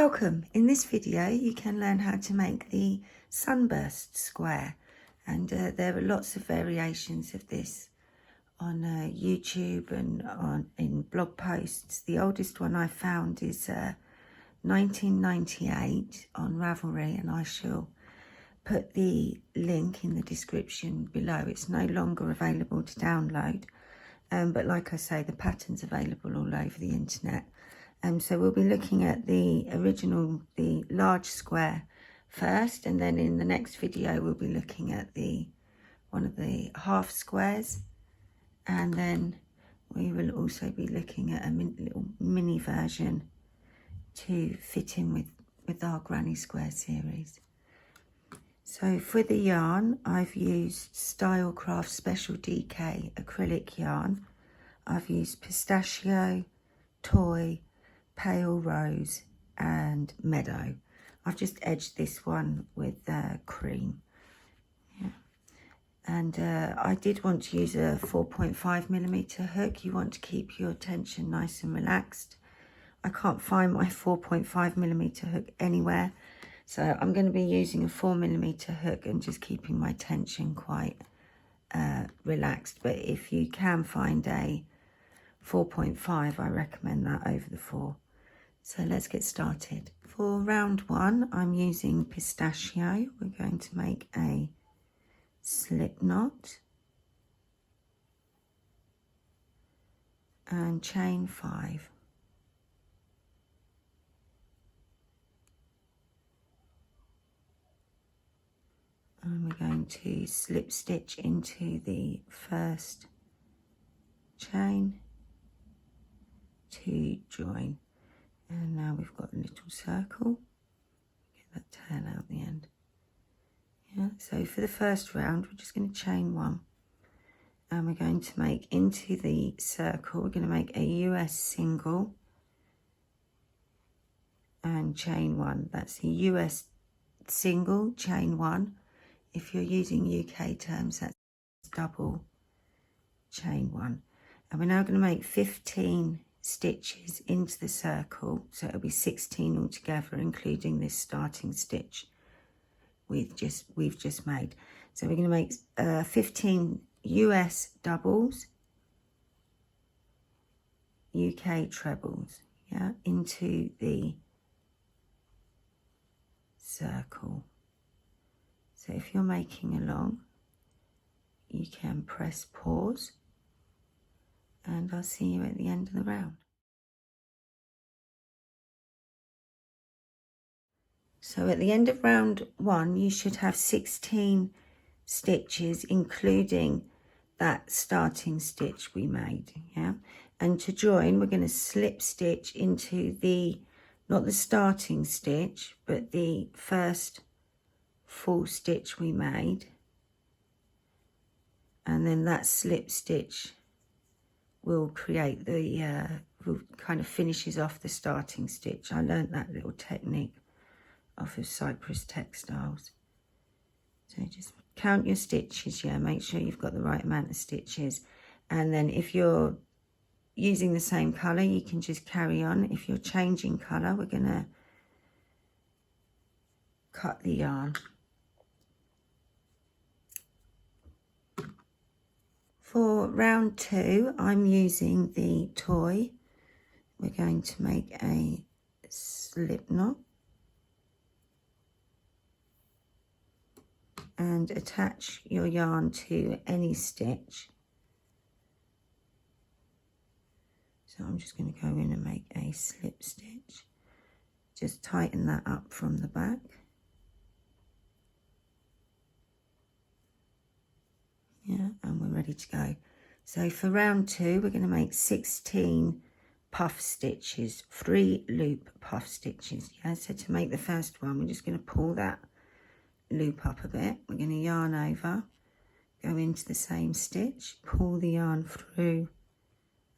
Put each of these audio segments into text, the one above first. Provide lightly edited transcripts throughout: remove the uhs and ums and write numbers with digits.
Welcome. In this video you can learn how to make the Sunburst square, and there are lots of variations of this on YouTube and in blog posts. The oldest one I found is 1998 on Ravelry, and I shall put the link in the description below. It's no longer available to download, but like I say, the pattern's available all over the internet. So we'll be looking at the original, the large square first, and then in the next video we'll be looking at one of the half squares, and then we will also be looking at a little mini version to fit in with our Granny Square series. So for the yarn, I've used Stylecraft Special DK acrylic yarn. I've used pistachio, toy, pale rose and meadow. I've just edged this one with cream. Yeah. And I did want to use a 4.5mm hook. You want to keep your tension nice and relaxed. I can't find my 4.5mm hook anywhere, so I'm going to be using a 4mm hook and just keeping my tension quite relaxed. But if you can find a 4.5, I recommend that over the 4. So let's get started. For round 1, I'm using pistachio. We're going to make a slip knot and chain 5. And we're going to slip stitch into the first chain to join. And now we've got a little circle. Get that tail out the end. Yeah, so for the first round, we're just going to chain 1. And we're going to make into the circle, we're going to make a US single and chain 1. That's a US single, chain 1. If you're using UK terms, that's double, chain 1. And we're now going to make 15 stitches into the circle, so it'll be 16 altogether, including this starting stitch we've just made. So we're going to make 15 US doubles, UK trebles, yeah, into the circle. So if you're making along, you can press pause, and I'll see you at the end of the round. So at the end of round 1, you should have 16 stitches, including that starting stitch we made, yeah? And to join, we're going to slip stitch into not the starting stitch, but the first full stitch we made. And then that slip stitch will create kind of finishes off the starting stitch. I learned that little technique off of Cypress Textiles. So just count your stitches, yeah, make sure you've got the right amount of stitches. And then if you're using the same colour, you can just carry on. If you're changing colour, we're going to cut the yarn. For round 2, I'm using the toy. We're going to make a slip knot and attach your yarn to any stitch. So I'm just going to go in and make a slip stitch. Just tighten that up from the back. Yeah, and we're ready to go. So for round 2, we're going to make 16 puff stitches, 3 loop puff stitches. Yeah, so to make the first one, we're just going to pull that loop up a bit. We're going to yarn over, go into the same stitch, pull the yarn through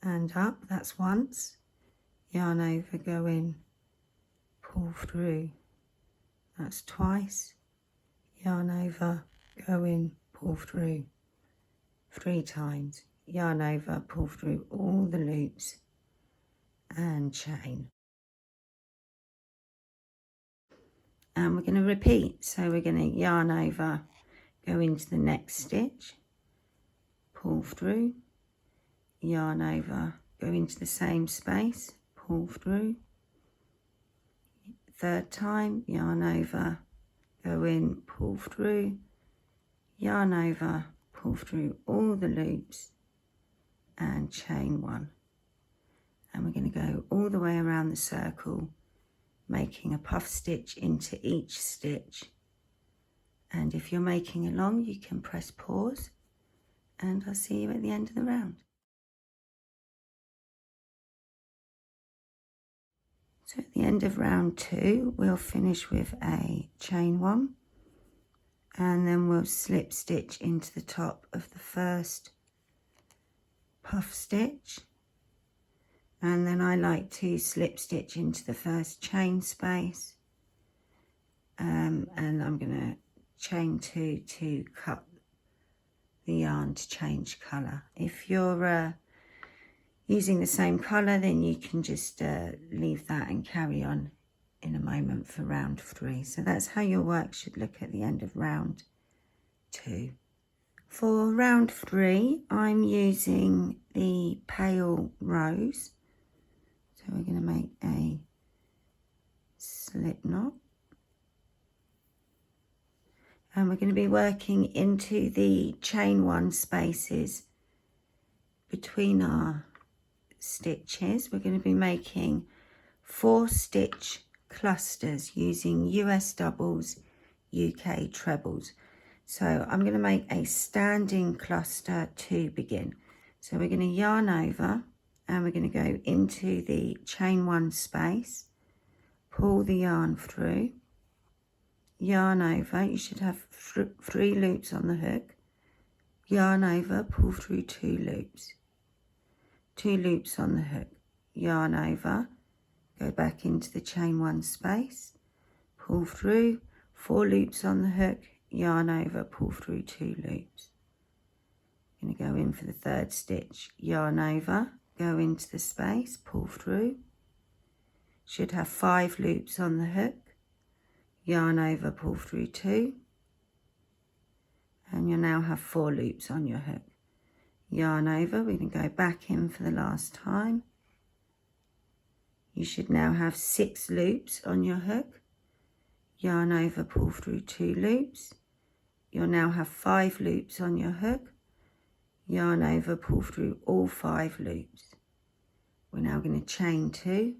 and up. That's once. Yarn over, go in, pull through. That's twice. Yarn over, go in, pull through. 3 times, yarn over, pull through all the loops and chain. and we're going to repeat. So we're going to yarn over, go into the next stitch, pull through, yarn over, go into the same space, pull through, third time, yarn over, go in, pull through, yarn over, pull through all the loops and chain one. And we're going to go all the way around the circle, making a puff stitch into each stitch. And if you're making along, you can press pause, and I'll see you at the end of the round. So at the end of round 2, we'll finish with a chain one, and then we'll slip stitch into the top of the first puff stitch. And then I like to slip stitch into the first chain space, and I'm going to chain 2 to cut the yarn to change colour. If you're using the same colour, then you can just leave that and carry on in a moment for round 3. So that's how your work should look at the end of round 2. For round 3, I'm using the pale rose. So we're going to make a slip knot. And we're going to be working into the chain 1 spaces between our stitches. We're going to be making 4 stitch clusters using US doubles, UK trebles. So I'm going to make a standing cluster to begin. So we're going to yarn over, and we're going to go into the chain 1 space, pull the yarn through, yarn over. You should have 3 loops on the hook, yarn over, pull through 2 loops, 2 loops on the hook, yarn over, go back into the chain 1 space, pull through, 4 loops on the hook, yarn over, pull through 2 loops. I'm going to go in for the 3rd stitch, yarn over, go into the space, pull through, should have 5 loops on the hook, yarn over, pull through 2, and you'll now have 4 loops on your hook. Yarn over, we're going to go back in for the last time. You should now have 6 loops on your hook, yarn over, pull through 2 loops. You'll now have 5 loops on your hook, yarn over, pull through all 5 loops. We're now going to chain 2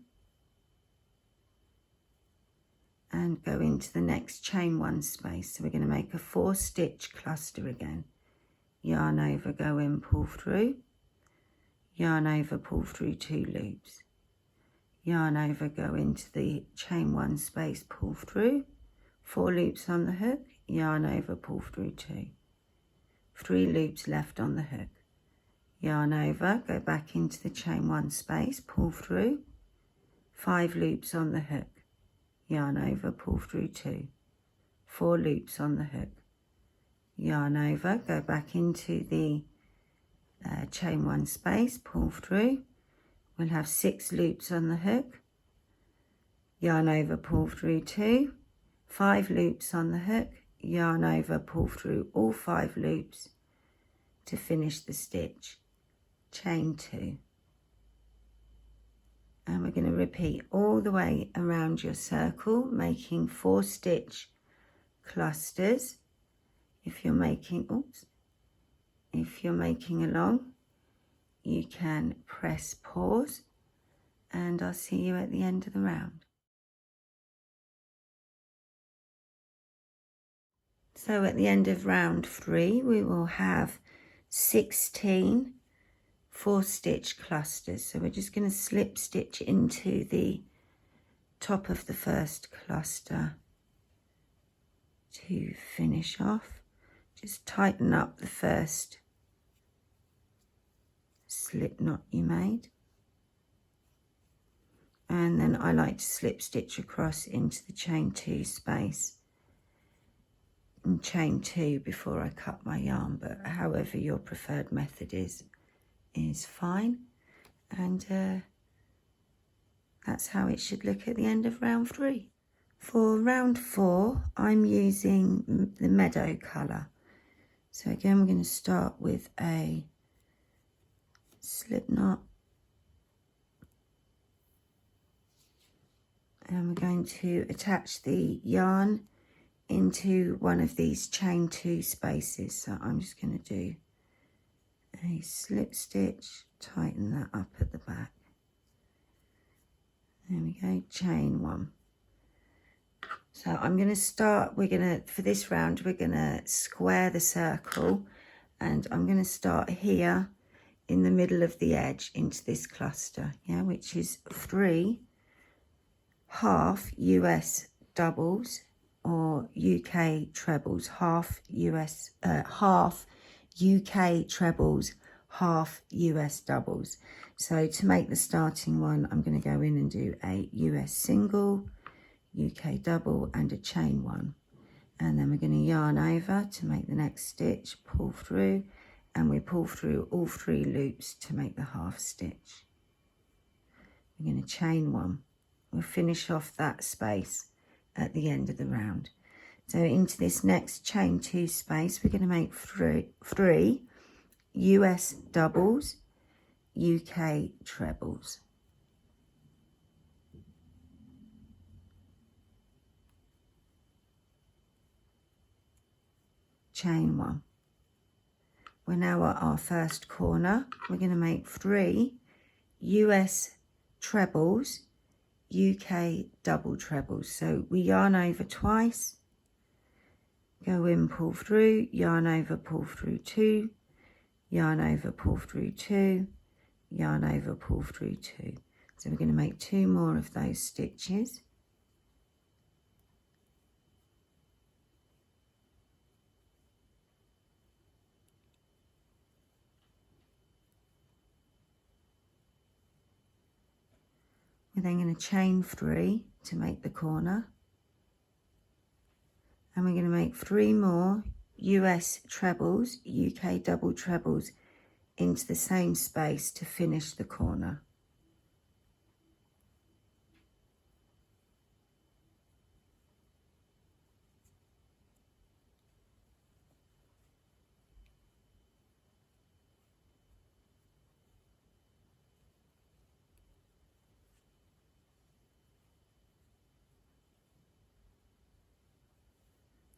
and go into the next chain 1 space. So we're going to make a 4 stitch cluster again. Yarn over, go in, pull through, yarn over, pull through 2 loops, yarn over, go into the chain 1 space, pull through, 4 loops on the hook, yarn over, pull through 2, 3 loops left on the hook, yarn over, go back into the chain 1 space, pull through, 5 loops on the hook, yarn over, pull through 2, 4 loops on the hook, yarn over, go back into the chain 1 space, pull through. We'll have 6 loops on the hook, yarn over, pull through 2, 5 loops on the hook, yarn over, pull through all 5 loops to finish the stitch, chain 2. And we're going to repeat all the way around your circle, making 4 stitch clusters. If you're making along, you can press pause, and I'll see you at the end of the round. So at the end of round 3, we will have 16 4 stitch clusters. So we're just going to slip stitch into the top of the first cluster to finish off. Just tighten up the first slip knot you made, and then I like to slip stitch across into the chain 2 space and chain 2 before I cut my yarn, but however your preferred method is fine. And that's how it should look at the end of round 3. For round 4, I'm using the meadow colour. So again, we're going to start with a slip knot. And we're going to attach the yarn into one of these chain 2 spaces. So I'm just going to do a slip stitch, tighten that up at the back. There we go, chain 1. So I'm going to start, for this round, we're going to square the circle, and I'm going to start here in the middle of the edge into this cluster, yeah, which is 3 half US doubles or UK trebles, half UK trebles, half US doubles. So to make the starting one, I'm going to go in and do a US single, UK double and a chain 1, and then we're going to yarn over to make the next stitch, pull through, and we pull through all 3 loops to make the half stitch. We're going to chain 1. We'll finish off that space at the end of the round. So into this next chain 2 space, we're going to make 3 US doubles, UK trebles. Chain 1. We're now at our first corner. We're going to make 3 US trebles, UK double trebles. So we yarn over twice, go in, pull through, yarn over, pull through 2, yarn over, pull through 2, yarn over, pull through 2. So we're going to make 2 more of those stitches. We're then going to chain 3 to make the corner, and we're going to make 3 more US trebles, UK double trebles into the same space to finish the corner.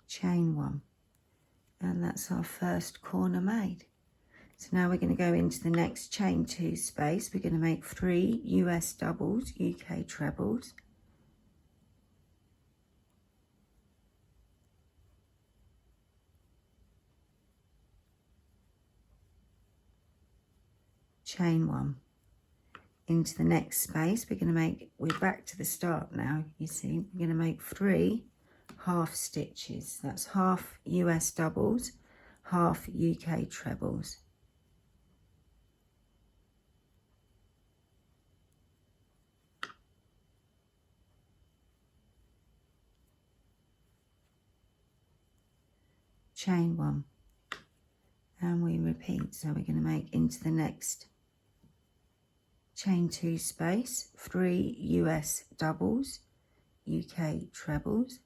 Chain 1, and that's our first corner made. So now we're going to go into the next chain 2 space. We're going to make 3 US doubles, UK trebles, chain 1. Into the next space, we're back to the start now, you see, we're going to make 3 half stitches. That's half US doubles, half UK trebles. Chain 1, and we repeat. So we're going to make into the next chain 2 space 3 US doubles, UK trebles,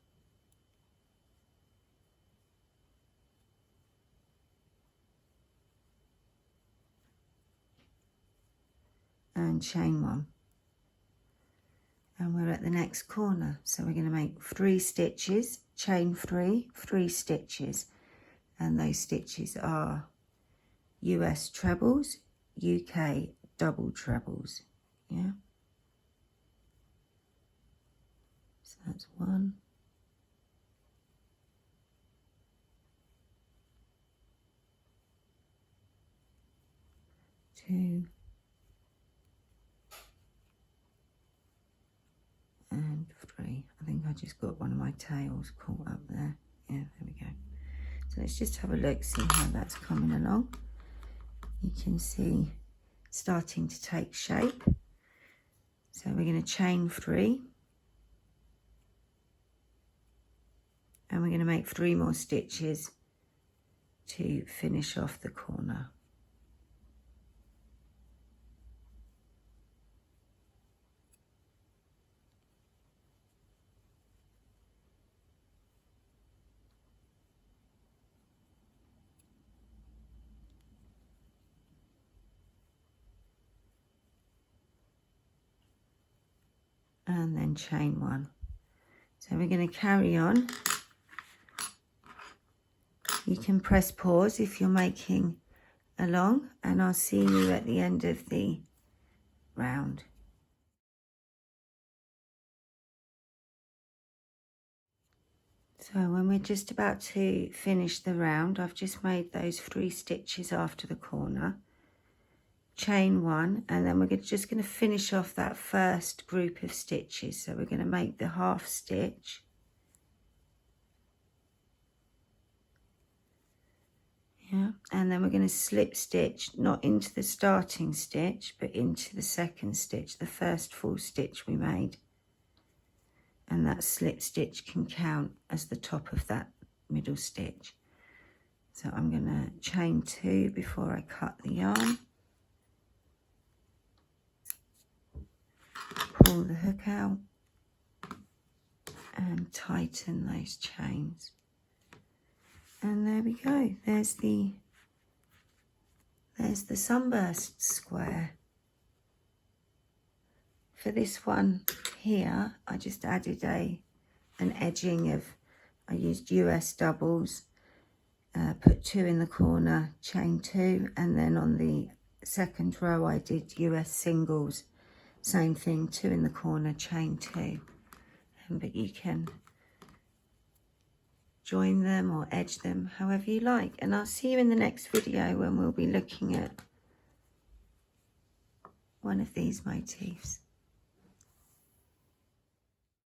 and chain 1, and we're at the next corner. So we're going to make 3 stitches, chain 3, 3 stitches, and those stitches are US trebles, UK double trebles, yeah. So that's 1, 2, and 3. I think I just got one of my tails caught up there. Yeah, there we go. So let's just have a look, see how that's coming along. You can see starting to take shape. So we're going to chain 3, and we're going to make 3 more stitches to finish off the corner. and then chain 1. So we're going to carry on. You can press pause if you're making along, and I'll see you at the end of the round. So when we're just about to finish the round, I've just made those 3 stitches after the corner, chain 1, and then we're just going to finish off that first group of stitches. So we're going to make the half stitch, yeah, and then we're going to slip stitch, not into the starting stitch, but into the second stitch, the first full stitch we made. And that slip stitch can count as the top of that middle stitch. So I'm going to chain 2 before I cut the yarn. Pull the hook out and tighten those chains. And there we go. There's the Sunburst square. For this one here, I just added an edging of, I used US doubles, put 2 in the corner, chain 2, and then on the second row I did US singles, same thing, 2 in the corner, chain 2. But you can join them or edge them however you like, and I'll see you in the next video when we'll be looking at one of these motifs.